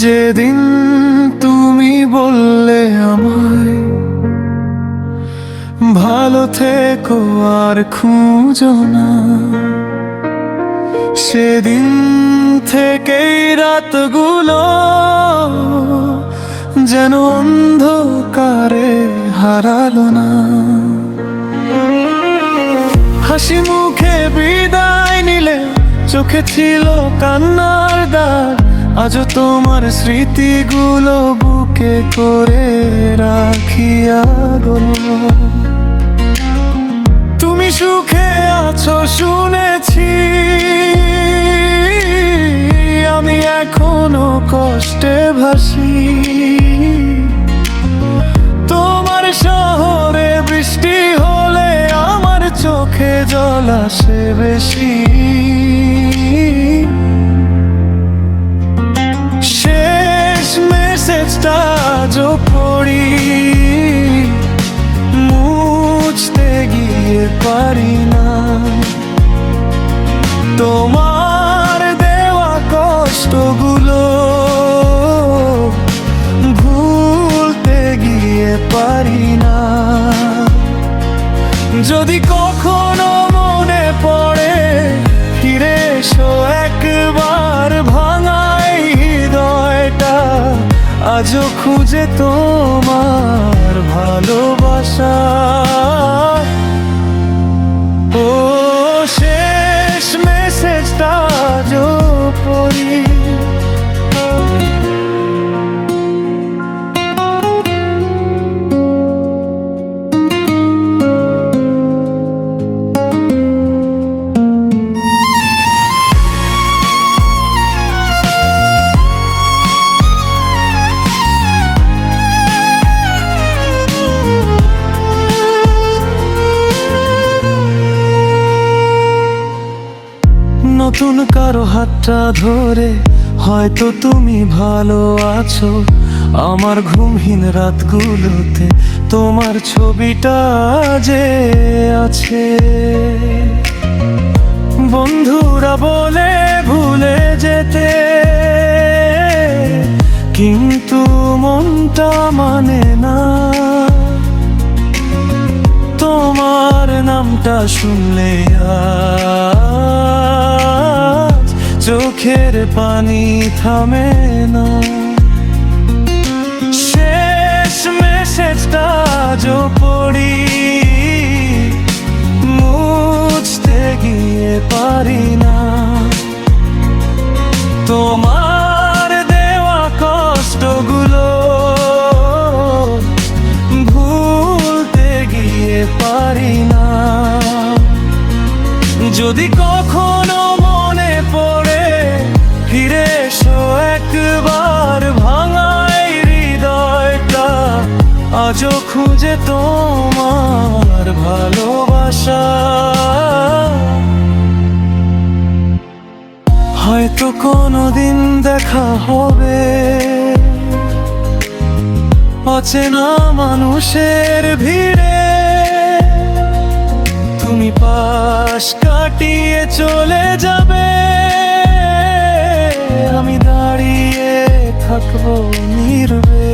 যেদিন তুমি বললে আমায় ভালো থেকো আর খুঁজো না, সেদিন থেকেই রাতগুলো যেন অন্ধকারে হারালো না। হাসি মুখে বিদায় নিলে চোখে ছিল কান্নার দাগ, আজও তোমার স্মৃতিগুলো বুকে করে রাখি আগলো। তুমি সুখে আছো শুনেছি, আমি এখনো কষ্টে ভাসি। তোমার শহরে বৃষ্টি হলে আমার চোখে জল আসে বেশি। শেষ মেসেজটা আজও পড়ি, মুছতে গিয়ে পারি না। তোমার দেওয়া কষ্টগুলো ভুলতে গিয়ে পারি না। যদি কখনো মনে পড়ে ফিরে এসো একবার, ভাঙাই হৃদয়টা আজও খুঁজে তোমার ভালোবাসা। ও শেষ মেসেজটা আজও পড়ি। নতুন কারো হাতটা ধরে হয়তো তুমি ভালো আছো, আমার ঘুমহীন রাতগুলোতে তোমার ছবিটা যে আছে। বন্ধুরা বলে ভুলে যেতে, কিন্তু মনটা মানে না। তোমার নামটা শুনলে আজ চোখের পানি থামে না। শেষ মেসেজটা আজও পড়ি, মুছতে গিয়ে পারি না। তোমার দেওয়া কষ্টগুলো ভুলতে গিয়ে পারি না। যদি কখনো মনে পড়ে ফিরে এসো একবার, ভাঙাই হৃদয়টা আজও খুঁজে তোমার ভালোবাসা। হয়তো কোনোদিন দেখা হবে অচেনা মানুষের ভিড়ে, তুমি পাশ কাটিয়ে চলে যাবে, আমি দাঁড়িয়ে থাকবো নীরবে।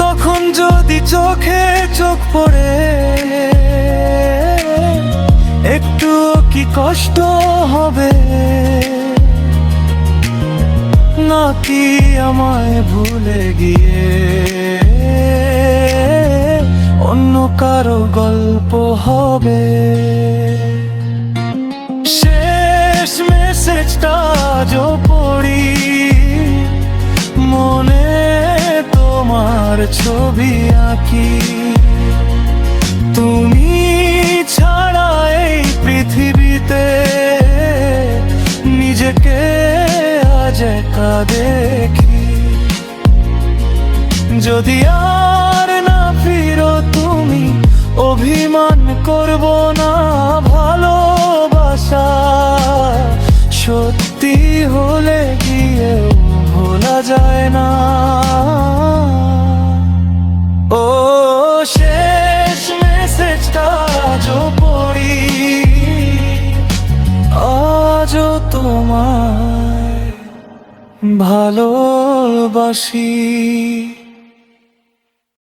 তখন যদি চোখে চোখ পড়ে একটু কি কষ্ট হবে, নাকি আমায় ভুলে গিয়ে অন্য কারো গল্প হবে। শেষ মেসেজটা আজও পড়ি, মনে তোমার ছবি আঁকি। তুমি ছাড়া এই পৃথিবীতে নিজেকে আজ একা দেখি। যদি আর না ফিরো তুমি, অভিমান করব না। ভালোবাসা সত্যি হলে গিয়েও ভোলা যায় না। ও শেষ মেসেজটা আজও পড়ি, আজও তোমায় ভালোবাসি।